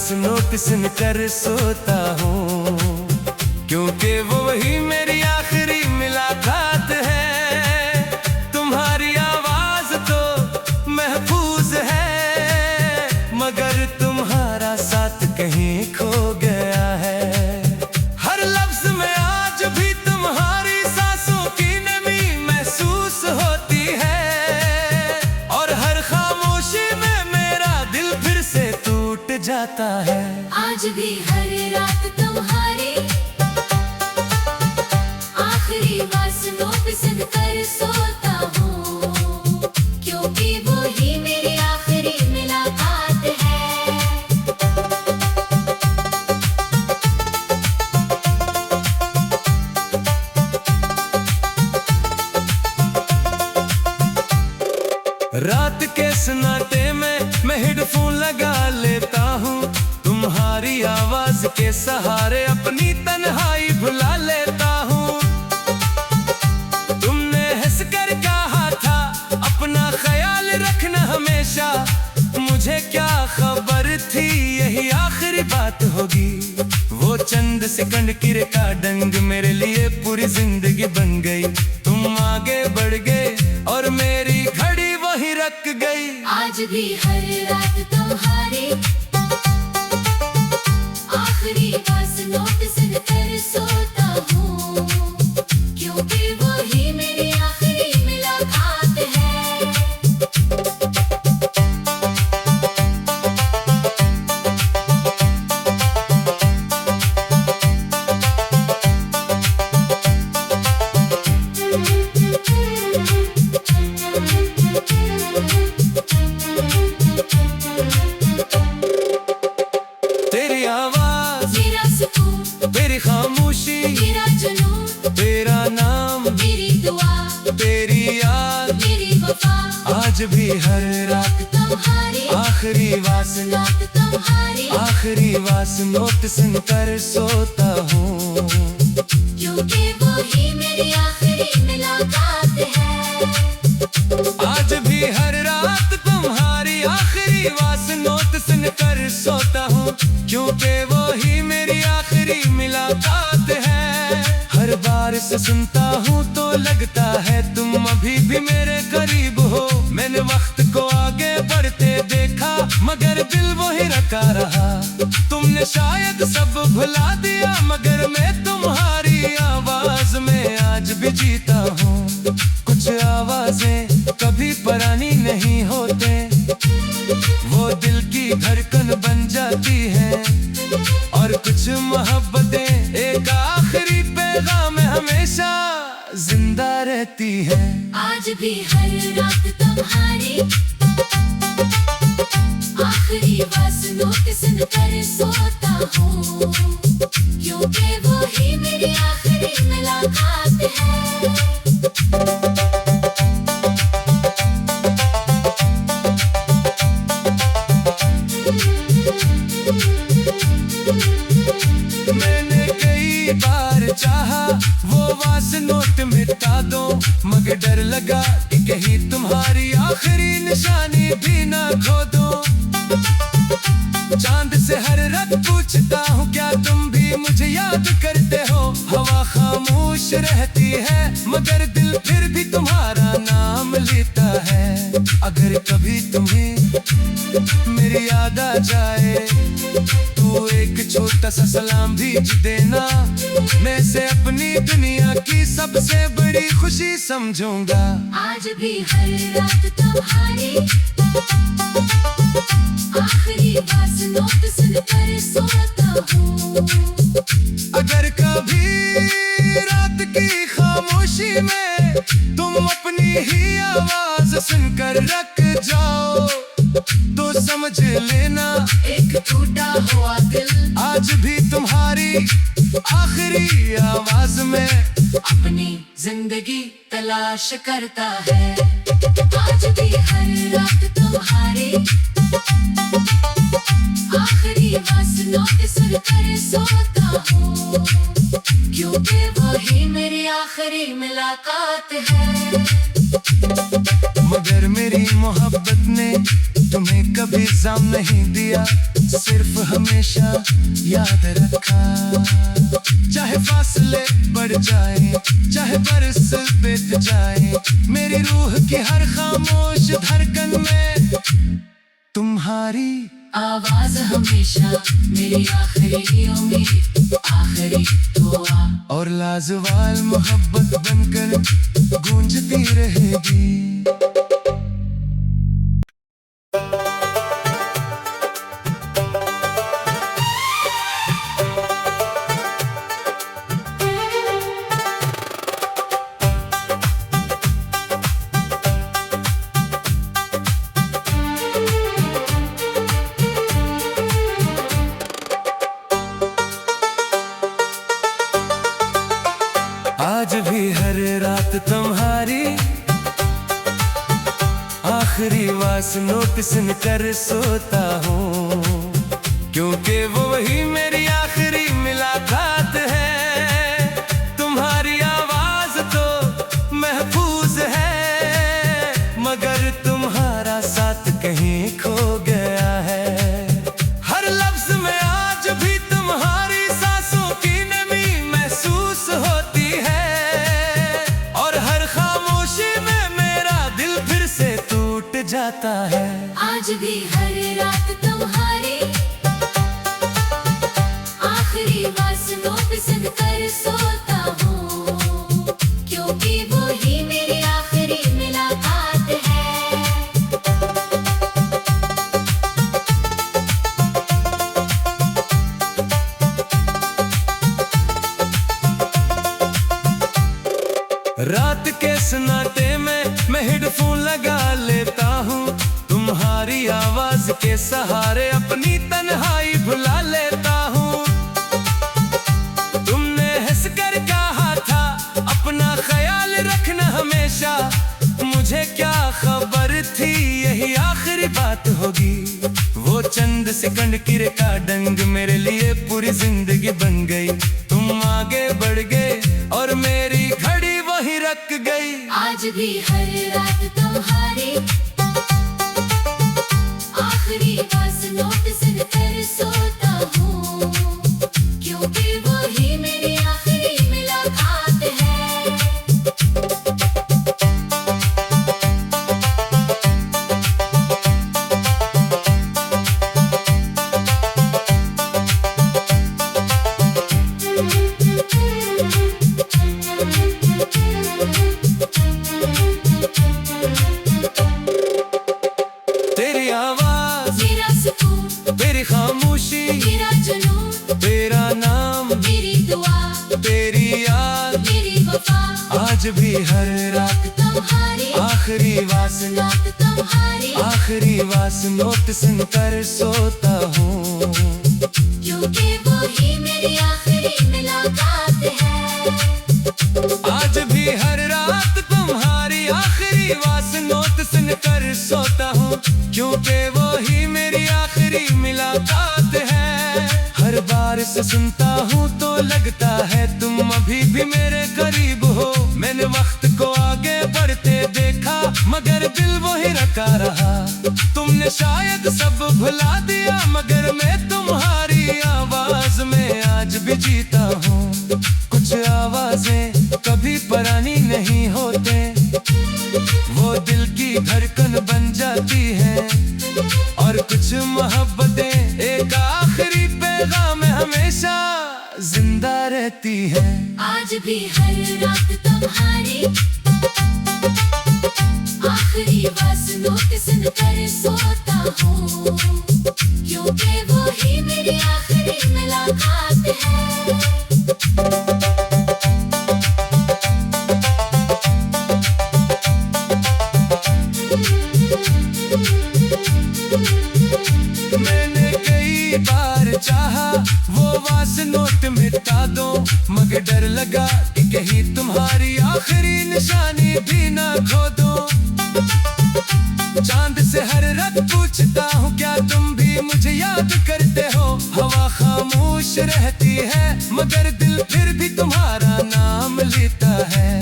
पास notice कर सोता हूँ, क्योंकि वो वही मेरी आखिरी मुलाकात है। तुम्हारी आवाज तो महफूज है, मगर तुम्हारा साथ कहीं खो गया है। हर लफ्ज में आज भी तुम्हारी सांसों की नमी महसूस होती है, और हर खामोशी में मेरा दिल फिर से टूट जाता है। आज भी हर रात तुम्हारी आखिरी वासनों पे सुन कर सोता हूँ, क्योंकि वो ही मेरी आखिरी मुलाकात है। रात के सन्नाटे में मैं हेडफोन लगा लेता हूँ, तुम्हारी आवाज के सहारे अपनी तन्हाई भुला लेता हूँ। तुमने हंसकर कहा था अपना ख्याल रखना हमेशा, मुझे क्या खबर थी यही आखिरी बात होगी। वो चंद सेकंड की रिकॉर्डिंग मेरे लिए पूरी जिंदगी बन गई। तुम आगे बढ़ गए और मेरी घड़ी वहीं रख गई। आज भी हर रात तुम्हारी आखिरी वासनों पे सुन कर सोता हूँ, क्योंकि वो ही मेरी आखिरी मुलाकात है। तेरी आवाज मेरा सुकून, तेरी खामोशी मेरा जुनून, तेरा नाम मेरी दुआ, तेरी याद मेरी वफा। आज भी हर रात तुम्हारी आखिरी वासना रात तुम्हारी आखिरी वासनों पे सुन कर सोता हूँ, क्योंकि वो ही मेरी आखिरी मुलाकात है। आज भी हर रात तुम्हारी आखिरी वासनों पे सुन कर सोता हूँ, क्योंकि वो ही मेरी आखिरी मुलाकात है। हर बार से सुनता हूँ तो लगता है तुम अभी भी मेरे करीब हो। मैंने वक्त को आगे बढ़ते देखा मगर दिल वही रखा रहा। तुमने शायद सब भुला दिया मगर मैं तुम्हारी आवाज में आज भी जीता हूँ। कुछ आवाजें कभी पुरानी नहीं होते, वो दिल की धड़कन बन जाती है, और कुछ मोहब्बतें एक आखिरी पैगाम हमेशा जिंदा रहती है। आज भी हर रात तुम्हारी आखिरी वासनों पे सुन कर सोता हूँ, क्योंकि वो ही मेरी आखिरी मुलाकात है। मैंने कई बार चाहा वो वासनों मिटा दो, मगर डर लगा कि कहीं तुम्हारी आखिरी निशानी भी ना खो दो। चांद से हर रात पूछता हूँ क्या तुम भी मुझे याद करते हो। हवा खामोश रहती है मगर दिल फिर भी तुम्हारा नाम लेता है। अगर कभी तुम्हें मेरी याद आ जाए तो एक छोटा सा सलाम भेज देना, मैं इसे अपनी दुनिया की सबसे बड़ी खुशी समझूंगा। आज भी हर रात तुम्हारी आखिरी वासनों पे सुन कर सोता हूँ। अगर कभी रात की खामोशी में तुम अपनी ही आवाज सुनकर रख जाओ तो समझ लेना एक टूटा हुआ दिल आज भी तुम्हारी आखिरी आवाज में अपनी जिंदगी तलाश करता है। आज भी हर रात तुम्हारी आखिरी वासनों पे सुन कर सोता हूँ, क्योंकि वो ही मेरी आखिरी मुलाकात है। मगर मेरी मोहब्बत ने तुम्हें कभी जाम नहीं दिया, सिर्फ हमेशा याद रखा। चाहे फासले बढ़ जाए, चाहे बरस बीत जाए, मेरी रूह की हर खामोश धड़कन में तुम्हारी आवाज हमेशा मेरी आखिरी उम्मीद, आखिरी दुआ। और लाजवाल मोहब्बत बनकर गूंजती रहेगी। आज भी हर रात तुम्हारी आखिरी आवाज नोट सुनकर सोता हूँ, क्योंकि वो ही मेरी आखिरी मुलाकात है। तुम्हारी आवाज तो महफूज है, मगर तुम्हारा साथ कहीं खो गया है। हर लफ्ज में आज भी तुम्हारी सांसों की नमी महसूस होती है, और हर खामोशी में मेरा दिल फिर से टूट जाता है। आज भी हर रात तुम्हारी आखिरी वासनों पे सुनकर सोता हूँ, क्योंकि वो ही मेरी आखिरी मुलाकात है। रात के सन्नाटे में मैं हेडफोन लगा लेता हूँ, तुम्हारी आवाज के सहारे अपनी तन्हाई भुला लेता हूँ। तुमने हंस कर कहा था अपना ख्याल रखना हमेशा, मुझे क्या खबर थी यही आखिरी बात होगी। वो चंद सेकंड की रिकॉर्डिंग मेरे लिए पूरी जिंदगी बन गई। तुम आगे बढ़ गए और मेरी घड़ी वही रख गई। आज भी हर रात तुम्हारी आखिरी वासनों पे सुनकर सोता हूँ, क्योंकि वो ही मेरी आखिरी मुलाकात है। तेरी आवाज मेरा सुकून, तेरी खामोशी मेरा जुनून, तेरा नाम मेरी दुआ, तेरी याद मेरी वफा। आज भी हर रात तुम्हारी आखिरी वासना रात तुम्हारी आखिरी वासनों पे सुनकर सोता हूँ, क्योंकि वो ही मेरी आखिरी मुलाकात है। आज भी हर रात तुम्हारी आखिरी वासनों पे सुनकर सोता हूँ, क्योंकि वो ही मेरी आखिरी मुलाकात है। हर बार से सुनता हूँ तो लगता है तुम अभी भी मेरे करीब हो। मैंने वक्त को आगे बढ़ते देखा, मगर दिल वही रखा रहा। तुमने शायद सब भुला दिया, मगर मैं तुम्हारी आवाज में आज भी जीता हूँ। कुछ आवाजें कभी पुरानी नहीं होते, वो दिल की धड़कन बन जाती है। और कुछ मोहब्बतें एक आखिरी पैगाम हमेशा जिंदा रहती है। आज भी हर रात तुम्हारी आखिरी वासनों पे सुनकर सोता हूँ, क्योंकि वो ही मेरी आखिरी मुलाकात है। मैंने कई बार चाहा वो वासनों मिटा दो, मगर डर लगा कि कहीं तुम्हारी आखिरी निशानी भी ना खो दो। चांद से हर रात पूछता हूँ क्या तुम भी मुझे याद करते हो। हवा खामोश रहती है, मगर दिल फिर भी तुम्हारा नाम लेता है।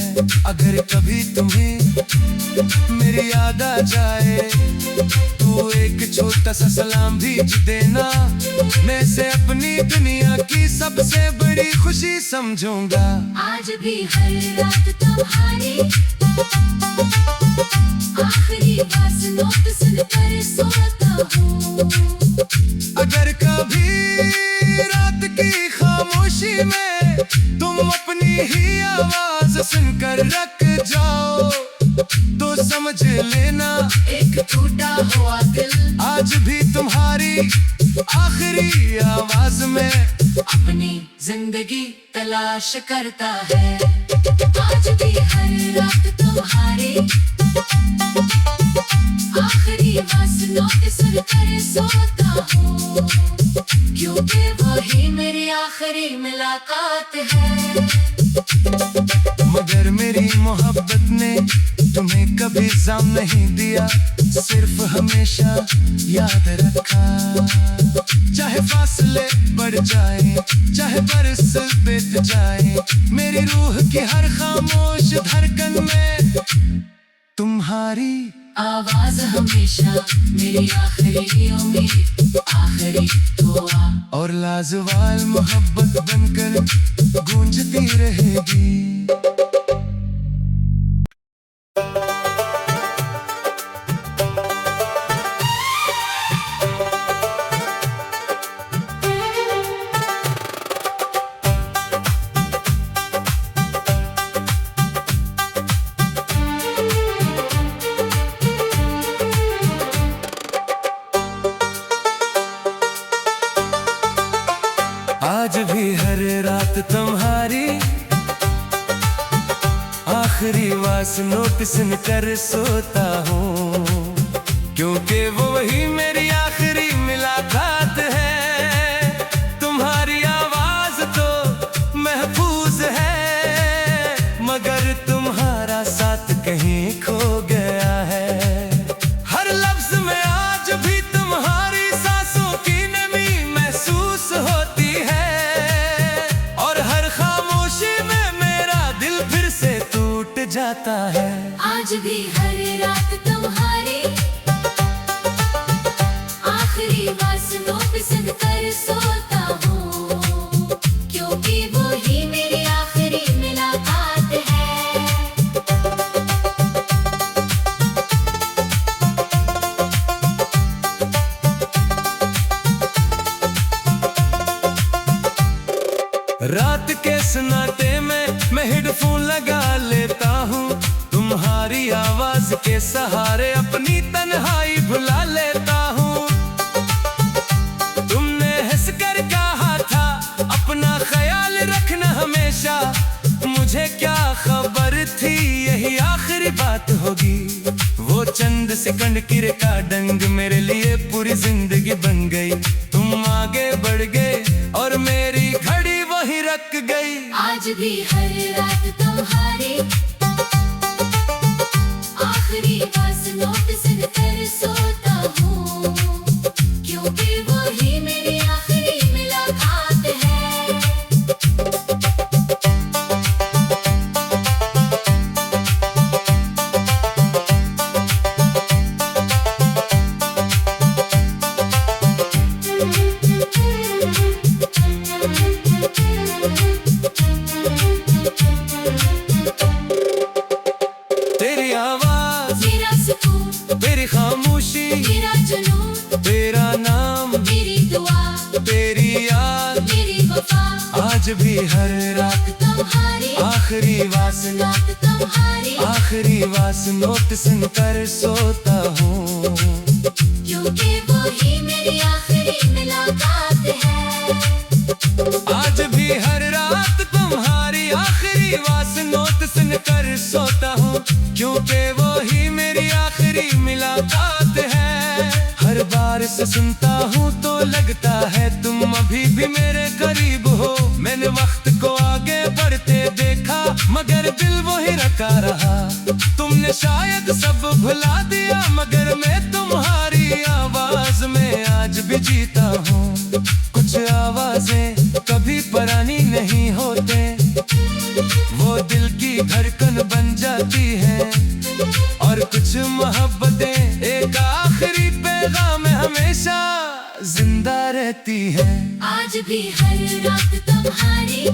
अगर कभी तुम्हें मेरी याद आ जाए तो तू एक छोटा सा सलाम भेज देना, मैं से अपनी दुनिया की सबसे बड़ी खुशी समझूंगा। आज भी हर रात तुम्हारी आखिरी बात नोट सुनकर सोता हूँ। अगर कभी रात की खामोशी में तुम अपनी ही आवाज सुनकर रख जाओ तो समझ लेना एक टूटा हुआ दिल आज भी तुम्हारी आखिरी आवाज में अपनी जिंदगी तलाश करता है। आज भी हर रात तुम्हारी आखिरी आवाज नोट सुनकर सोता हूँ, क्योंकि वही मेरी आखिरी मुलाकात है। मगर मेरी मोहब्बत ने तुम्हें कभी जाम नहीं दिया, सिर्फ हमेशा याद रखा। चाहे फासले बढ़ जाए, चाहे बरस बीत जाए, मेरी रूह की हर खामोश धड़कन में तुम्हारी आवाज हमेशा मेरी आखिरी उम्मीद, आखिरी दुआ और लाजवाल मोहब्बत बनकर गूंजती रहेगी। आज भी हर रात तुम्हारी आखिरी आवाज नोट सुनकर सोता हूँ, क्योंकि वो वही मेरी आखिरी मुलाकात है। तुम्हारी आवाज तो महफूज है, मगर तुम्हारा साथ कहीं खो गया है। हर लफ्ज में आज भी तुम्हारी सांसों की नमी महसूस होती है, और हर खामोशी में मेरा दिल फिर से टूट जाता है। आज भी हर रात तुम्हारी आखिरी आवाज नोट सुनकर सोता हूँ, क्योंकि वो ही मेरी आखिरी मुलाकात है। रात के सन्नाटे में मैं हेडफोन लगा लेता हूँ, तुम्हारी आवाज के सहारे अपनी तन्हाई भुला लेता हूँ। तुमने हंसकर कहा था अपना ख्याल रखना हमेशा, मुझे क्या खबर थी यही आखिरी बात होगी। वो चंद सेकंड की रिकॉर्डिंग मेरे लिए पूरी जिंदगी बन गई। तुम आगे बढ़ गए और मेरी घड़ी वहीं रख गई। आज भी हर रात तुम्हारी आखिरी आवाज नोट सुनकर सोता हूँ, क्योंकि वो ही मेरी आखिरी मुलाकात है। तेरी आवाज मेरा सुकून, तेरी खामोशी मेरा जुनून, तेरा नाम मेरी दुआ, तेरी याद मेरी वफा। आज भी हर रात तुम्हारी आखिरी आवाज नोट तुम्हारी आखिरी आवाज नोट सुनकर सोता हूँ, क्योंकि वो ही मेरी आखिरी मुलाकात है। आज भी हर रात तुम्हारी आखिरी आवाज नोट सुनकर सोता हूँ, क्योंकि वो ही मेरी आखिरी मुलाकात है। हर बार से सुनता हूँ तो लगता है तुम अभी भी मेरे करीब हो। मैंने वक्त को आगे बढ़ते देखा मगर दिल वही रखा रहा। तुमने शायद सब भुला दिया मगर मैं तुम्हारी आवाज में आज भी जीता हूँ। कुछ आवाजें कभी पुरानी नहीं होते, वो दिल की धड़कन बन जाती है। और कुछ मोहब्बतें एक आखिरी पे आज भी हर रात तुम्हारी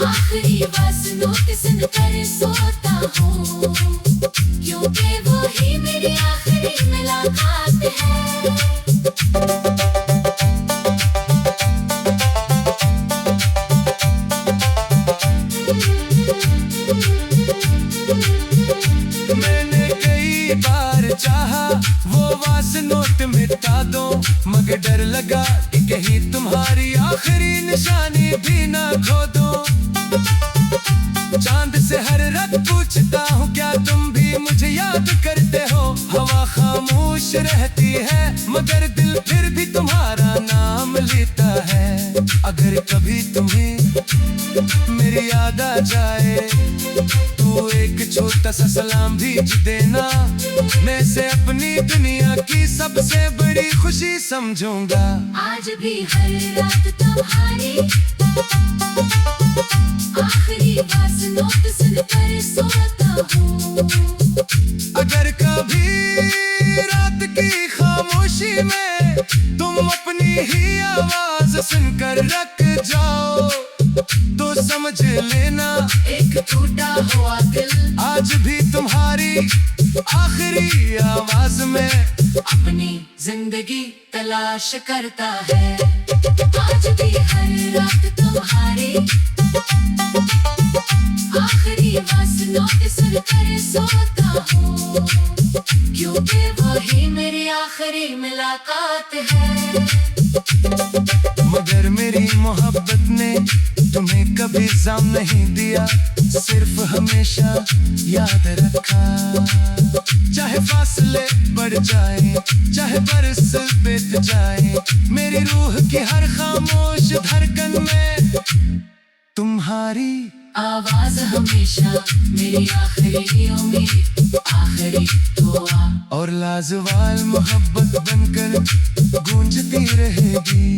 आखिरी वासनों की सुनकर सोता हूँ, क्योंकि वो ही मेरी आखिरी मुलाकात है। मैंने कई बार चाहा वो वासनोट मिटा दो, मगर डर लगा कि कहीं तुम्हारी आखिरी निशानी भी ना खो दो। चांद से हर रात पूछता हूँ क्या तुम भी मुझे याद करते हो। हवा खामोश रहती है मगर दिल फिर भी तुम्हारा नाम लेता है। अगर कभी तुम्हें मेरी याद आ जाए तो एक छोटा सा सलाम भेज देना, मैं से अपनी दुनिया की सबसे बड़ी खुशी समझूंगा। आज भी हर रात तुम्हारी आखिरी वासनों की सुनकर सोता हूँ। अगर कभी रात की खामोशी में तुम अपनी ही आवाज सुनकर रख जाओ तो समझ लेना एक टूटा हुआ दिल आज भी तुम्हारी आखिरी आवाज में अपनी जिंदगी तलाश करता है। आज भी हर रात तुम्हारी आखिरी वासनों की सुनकर सोता हूँ, क्योंकि वो ही मेरी आखिरी मुलाकात है। मगर मेरी मोहब्बत ने तुम्हें कभी जाम नहीं दिया, सिर्फ हमेशा याद रखा। चाहे फासले बढ़ जाए, चाहे बरस बीत जाए, मेरी रूह की हर खामोश धड़कन में तुम्हारी आवाज हमेशा मेरी आखिरी उम्मीद, आखिरी दुआ और लाजवाल मोहब्बत बनकर गूंजती रहेगी।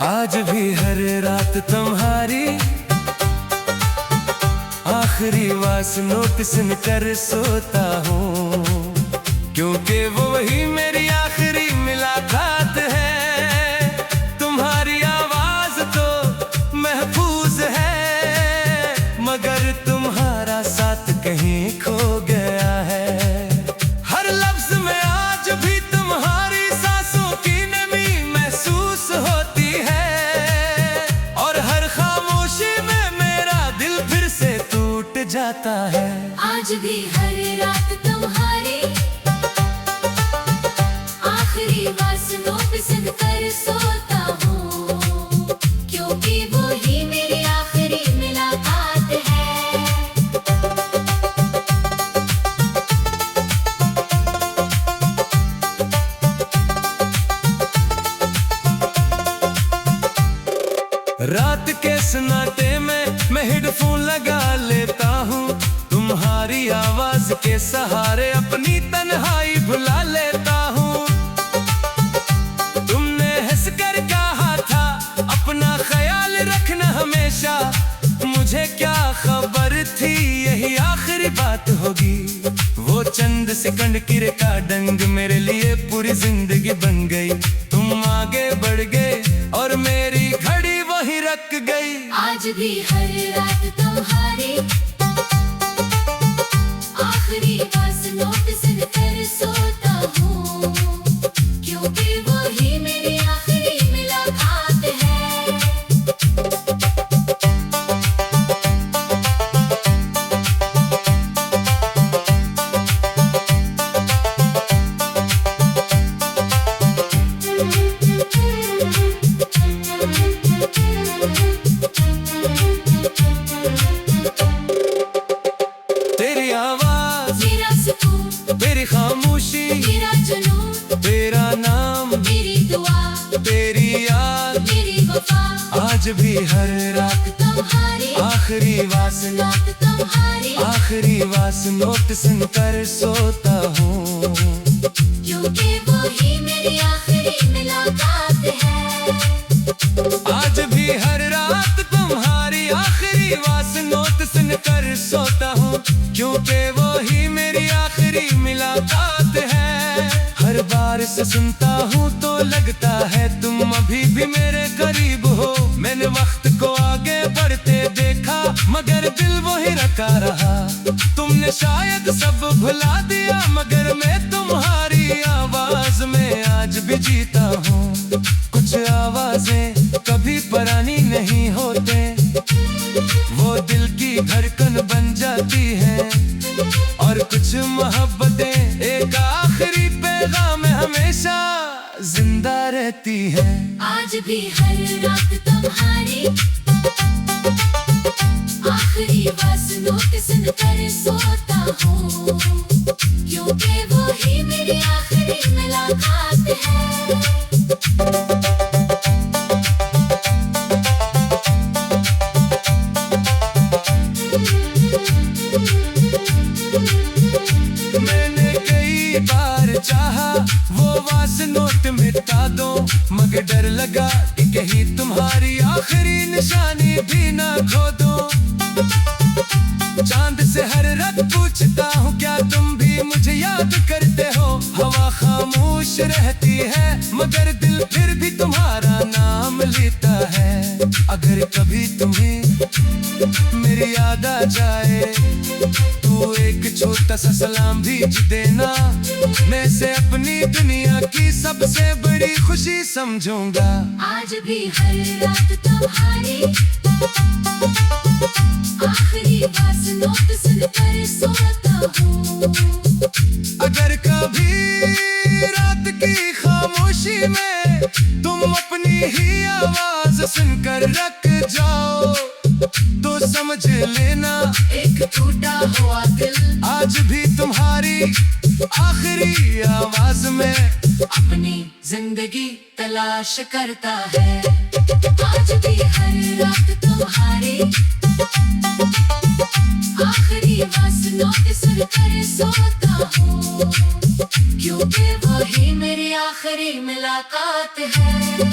आज भी हर रात तुम्हारी आखिरी वासनों की सुनकर सोता हूँ, क्योंकि वो ही मेरी आखिरी मुलाकात है। तुम्हारी आवाज तो महफूज है मगर तुम्हारा साथ कहीं खो गया है। हर लफ्ज में आज भी तुम्हारी सांसों की नमी महसूस होती है और हर खामोशी में मेरा दिल फिर से टूट जाता है। आज भी हर रात तुम्हारी आखिरी वासनों की सुनकर सोता हूँ, क्योंकि वो ही मेरी आखिरी मुलाकात है। रात के सन्नाटे में मैं हेडफोन लगा लेता हूँ, तुम्हारी आवाज के सहारे अपनी तन्हाई भुला लेता हूँ। तुमने हंस कर कहा था अपना ख्याल रखना हमेशा, मुझे क्या खबर थी यही आखिरी बात होगी। वो चंद सेकंड की रिकॉर्डिंग मेरे लिए पूरी जिंदगी बन गई। तुम आगे बढ़ गए और मेरी घड़ी वहीं रख गई। आज भी हर रात तुम्हारी आखिरी वासनों की सुनकर सोता हूँ, क्योंकि वो ही मेरी आखिरी मुलाकात है। तेरी आवाज मेरा सुकून, तेरी खामोशी मेरा जुनून, तेरा नाम मेरी दुआ, तेरी याद मेरी वफा आज भी हर रात तो तुम्हारी आखिरी वास नोट तुम्हारी आखिरी वास नोट सुनकर सोता हूँ, क्योंकि वो ही मेरी आखिरी मुलाकात है। आज भी हर रात तुम्हारी आखिरी वास नोट सुनकर सोता हूँ, क्योंकि वो ही मेरी आखिरी मुलाकात है। हर बार से सुनता हूँ तो लगता है तुम अभी भी मेरे करीब हो। मैंने वक्त को आगे बढ़ते देखा मगर दिल वही रखा रहा। तुमने शायद सब भुला दिया मगर मैं तुम्हारी आवाज में आज भी जीता हूँ। कुछ आवाजें कभी पुरानी नहीं होते, वो दिल की धड़कन बन जाती है। और कुछ मोहब्बतें एक आखिरी पैगाम हमेशा जिंदा रहती है। आज भी हर रात तुम्हारी आखिरी वास नोट सुनकर सोता हूँ, क्योंकि वो ही मेरी आखिरी मुलाकात है। मैंने कई बार चाहा वो वास नोट मिटा दो, मगर डर लगा कि कहीं तुम्हारी आखिरी निशानी भी ना खो दो। चांद से हर रात पूछता हूँ क्या तुम भी मुझे याद करते हो। हवा खामोश रहती है मगर दिल फिर भी तुम्हारा नाम लेता है। अगर कभी तुम्हें मेरी याद आ जाए तो एक छोटा सा सलाम भेज देना। मैं से अपनी दुनिया की सबसे बड़ी खुशी समझूंगा। आज भी हर रात तुम्हारी आखिरी वास नोट सुनकर सोता हूँ। अगर कभी रात की खामोशी में तुम अपनी ही आवाज सुनकर रख जाओ तो समझ लेना एक टूटा हुआ दिल आज भी तुम्हारी आखिरी आवाज में अपनी जिंदगी तलाश करता है। आज भी हर रात तुम्हारी आखिरी वास नोट सुनकर सोता हूँ, क्योंकि वो ही मेरी आखिरी मुलाकात है।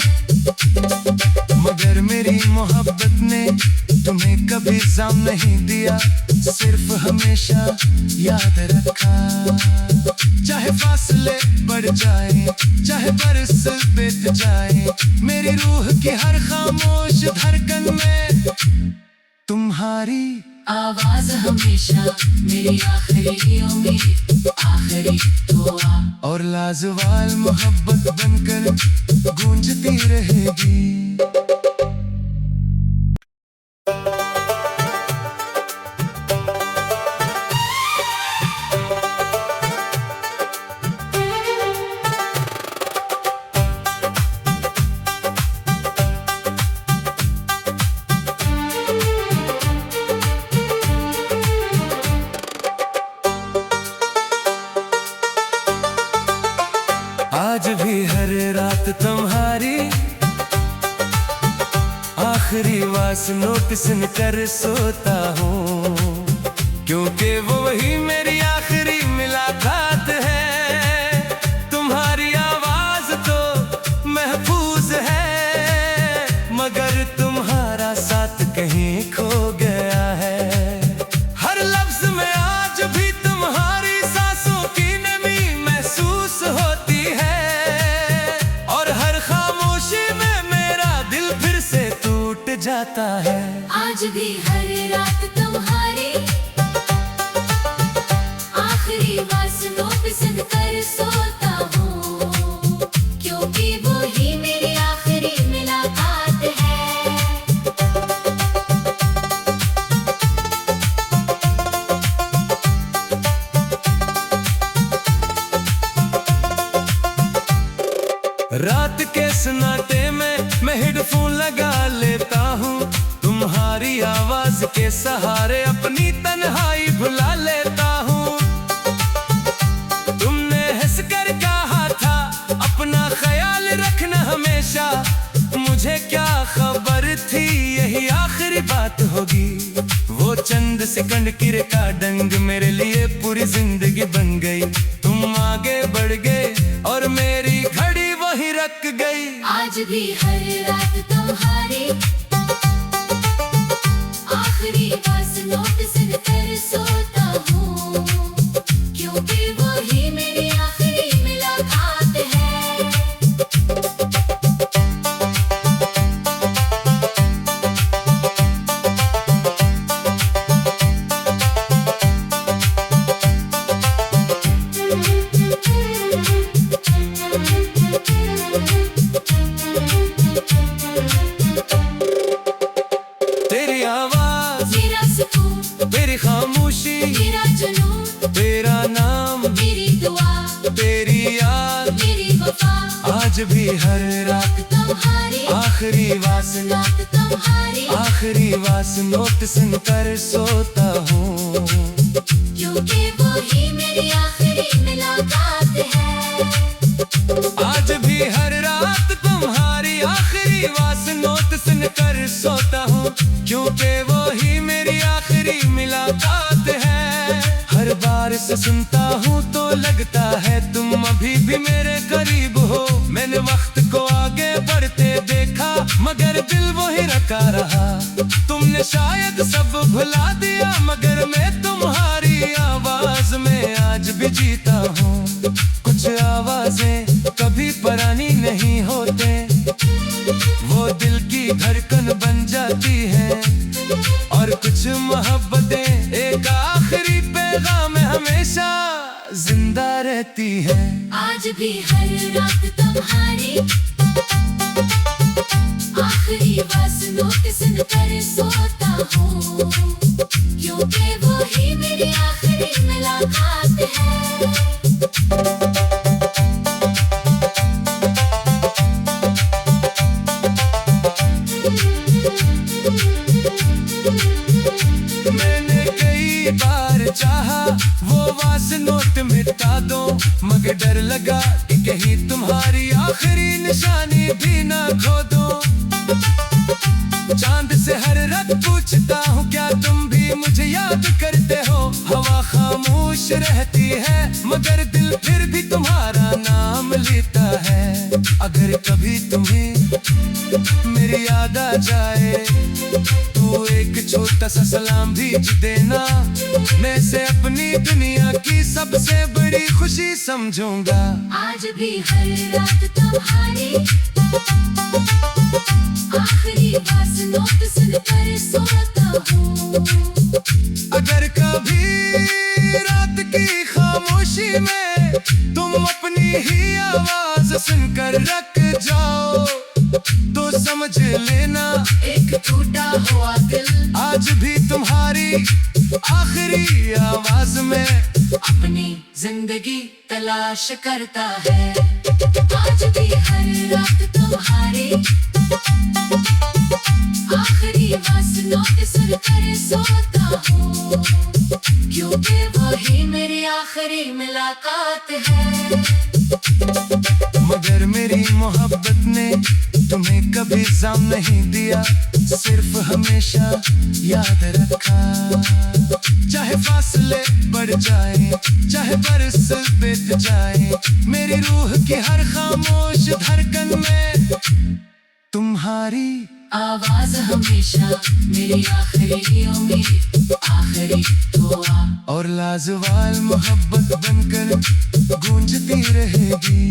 मगर मेरी मोहब्बत ने तुम्हें कभी जाम नहीं दिया, सिर्फ हमेशा याद रखा। चाहे फासले बढ़ जाए चाहे बरस बीत जाए, मेरी रूह की हर खामोश धड़कन में तुम्हारी आवाज हमेशा मेरी आखिरी उम्मीद आखिरी दुआ और लाजवाल मोहब्बत बनकर गूंजती रहेगी। आज भी हर रात तुम्हारी आखिरी वास नोट सुनकर सोता हूँ, क्योंकि वो वही मेरी आखिरी मुलाकात है। तुम्हारी आवाज तो महफूज है मगर तुम्हारा साथ कहीं खो गया है। हर लफ्ज में आज भी तुम्हारी सांसों की नमी महसूस होती है और हर खामोशी में मेरा दिल फिर से टूट जाता है। आज भी हर रात तुम्हारी आखिरी वास नोट सुनकर सोता हूँ, क्योंकि वो ही मेरी आखिरी मुलाकात है। रात के सन्नाटे में मैं हेडफोन लगा लेता हूँ, तुम्हारी आवाज के सहारे अपनी तन्हाई भुला लेता हूँ। तुमने हंसकर कहा था अपना ख्याल रखना हमेशा, मुझे क्या खबर थी यही आखिरी बात होगी। वो चंद सेकंड की रिकॉर्डिंग मेरे लिए पूरी जिंदगी बन गई। तुम आगे बढ़ गए और मेरी घड़ी वहीं रख गई। आज भी हर रात तुम्हारी आखिरी बस नोट सुनकर सोता हूँ, क्योंकि वो ही मेरी आखिरी मुलाकात है। तेरी आवाज मेरा सुकून, तेरी खामोशी, मेरा जुनून, तेरा नाम, मेरी दुआ, तेरी याद, मेरी वफा। आज भी हर रात तुम्हारी आखिरी वासना, नोट तुम्हारी, आखिरी वास नोट सुनकर सोता हूँ, क्योंकि वो ही मेरी आखिरी मुलाकात है। आज भी हर रात तुम्हारी आखिरी वास नोट सुनकर सोता हूँ, क्योंकि वो ही मेरी आखिरी मुलाकात है। हर बार से सुनता हूँ तो लगता है तुम अभी भी मेरे करीब हो। मैंने वक्त को आगे बढ़ते देखा मगर दिल वही रखा रहा। तुमने शायद सब भुला दिया मगर मैं तुम्हारी आवाज में आज भी जीता हूँ। कुछ आवाजें कभी पुरानी नहीं होते, वो दिल की धड़कन बन जाती है। और कुछ मोहब्बतें एक आखिरी पैगाम में हमेशा जिंदा रहती है। आज भी हर रात तुम्हारी आखिरी बस नोट सुनकर सोता हूँ, क्योंकि वो ही मेरी आखिरी मुलाकात है। मैंने कई बार चाहा वो वास नोट मिटा दो, मगर डर लगा कि कहीं तुम्हारी आखिरी निशानी भी ना खो दो। चांद से हर रात पूछता हूँ क्या तुम भी मुझे याद करते हो। हवा खामोश रहती है मगर दिल फिर भी तुम्हारा नाम लेता है। अगर कभी तुम्हें मेरी याद आ जाए तो एक छोटा सा सलाम भेज देना। मैं इसे अपनी दुनिया की सबसे बड़ी खुशी समझूंगा। आज भी हर रात तुम्हारी आखिरी बस नोट सुनकर सोता हूँ। अगर कभी रात की खामोशी में तुम अपनी ही आवाज सुनकर रख जाओ तो समझ लेना एक टूटा हुआ दिल आज भी तुम्हारी आखिरी आवाज में अपनी जिंदगी तलाश करता है। आज भी हर रात तुम्हारी आखिरी बस नोट सुनकर सोता हूँ, क्योंकि वो ही मेरी आखिरी मुलाकात है। मगर मेरी मोहब्बत ने तुम्हें कभी जाम नहीं दिया, सिर्फ हमेशा याद रखा। चाहे फासले बढ़ जाए चाहे बरस बीत जाए, मेरी रूह की हर खामोश धड़कन में तुम्हारी आवाज हमेशा मेरी आखिरी उम्मीद, आखिरी दुआ और लाजवाल मोहब्बत बनकर गूंजती रहेगी।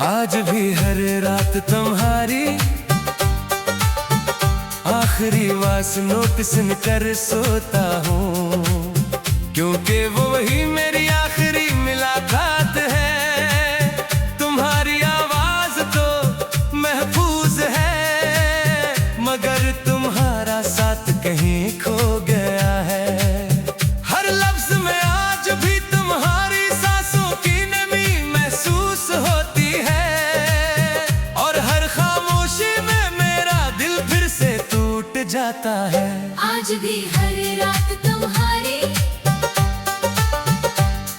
आज भी हर रात तुम्हारी आखिरी वास नोट सुनकर सोता हूँ, क्योंकि वो वही मेरी आखिरी मुलाकात है। तुम्हारी आवाज तो महफूज है मगर तुम्हारा साथ कहीं खो गया है। हर लफ्ज में आज भी तुम आता है। आज भी हर रात तुम्हारी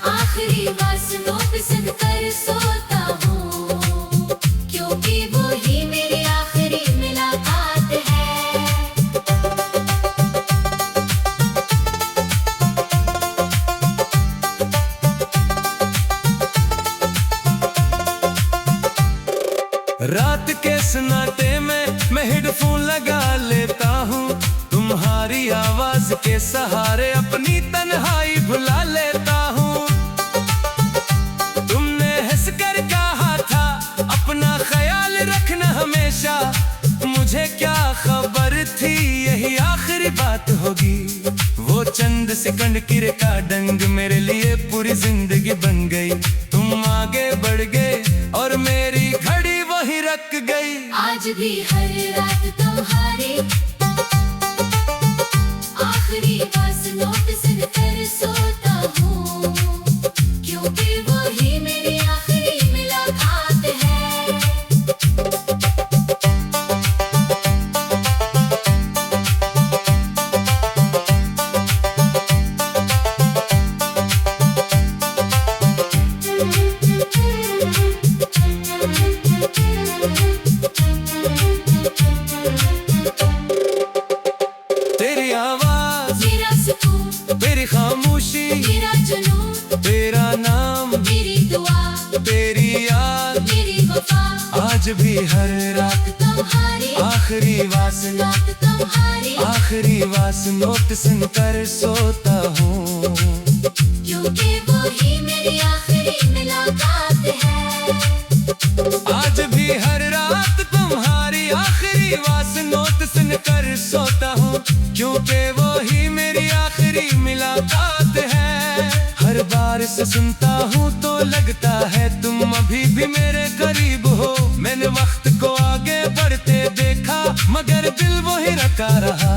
आखिरी वासनों पे सुनकर सोता हूँ, क्योंकि वो ही मेरी आखिरी मुलाकात है। रात के सन्नाटे में मैं हेडफोन लगा लेता हूँ, तुम्हारी आवाज के सहारे अपनी तन्हाई भुला लेता हूँ। तुमने हंसकर कहा था अपना ख्याल रखना हमेशा, मुझे क्या खबर थी यही आखिरी बात होगी। वो चंद सेकंड की रिकॉर्डिंग मेरे लिए पूरी जिंदगी बन गई। तुम आगे बढ़ गए और मेरी घड़ी वही रख गई। आज भी हर रात तुम्हारी आखिरी वासनों पे सुनकर सोता हूँ, क्योंकि वो ही मेरी आखिरी मुलाकात है। तेरी आवाज मेरा सुकून, तेरी खामोशी मेरा जुनून, तेरा नाम मेरी दुआ, तेरी याद मेरी वफा। आज भी हर रात तुम्हारी आखिरी वासना रात तुम्हारी आखिरी वासनों पे सुनकर सोता हूँ, क्योंकि वो ही मेरी आखिरी मुलाकात है। आज भी हर रात तुम्हारी आखिरी वासनों पे सुनकर सोता हूँ, क्योंकि वो ही मेरी आखिरी मुलाकात है। हर बार से सुनता हूँ तो लगता है तुम अभी भी मेरे करीब हो। मैंने वक्त को आगे बढ़ते देखा मगर दिल वही रखा रहा।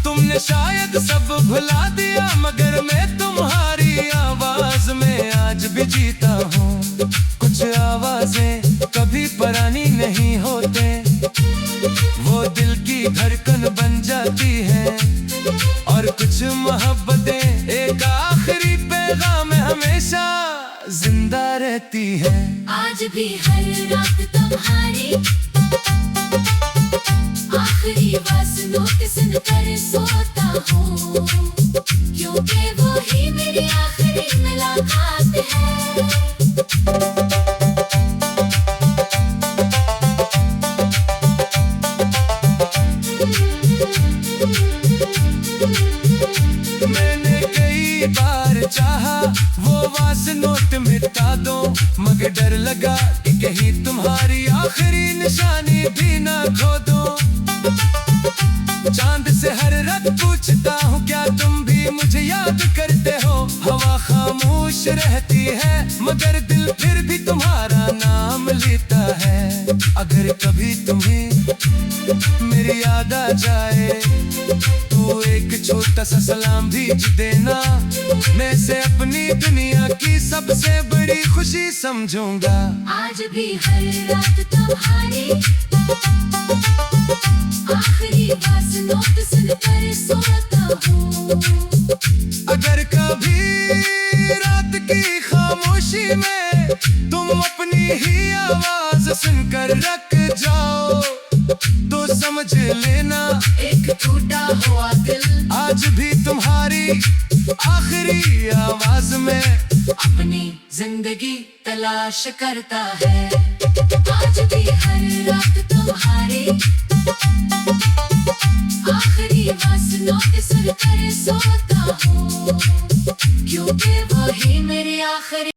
तुमने शायद सब भुला दिया मगर मैं तुम्हारी आवाज में आज भी जीता हूँ। कुछ आवाजें कभी पुरानी नहीं होते, वो दिल की धड़कन बन जाती है। और कुछ मोहब्बतें एक आखिरी पैगाम हमेशा जिंदा रहती है। आज भी हर रात तुम्हारी आखिरी वासनों पे सुनकर सोता हूँ, क्योंकि वो ही मेरी आखिरी मुलाकात है। मैंने कई बार चाहा वो वासनों मिटा दो, मगर डर लगा कि कहीं तुम्हारी आखिरी निशानी भी ना खो दो। चांद से हर रात पूछता हूँ क्या तुम भी मुझे याद करते हो। हवा खामोश रहती है मगर दिल फिर भी तुम्हारा नाम लेता है। अगर कभी तुम्हें मेरी याद आ जाए तो एक छोटा सा सलाम भेज देना। मैं से अपनी दुनिया की सबसे बड़ी खुशी समझूंगा। आज भी हर रात तुम्हारी आखिरी वासनों पे सुनकर सोता हूँ। अगर कभी रात की खामोशी में तुम अपनी ही आवाज सुनकर रख जाओ तो समझ लेना एक टूटा हुआ दिल आज भी तुम्हारी आखिरी आवाज में अपनी जिंदगी तलाश करता है। आज भी हर रात तुम्हारी आखिरी वासनों पे सुनकर सोता हूँ, क्योंकि वो ही मेरी आखिरी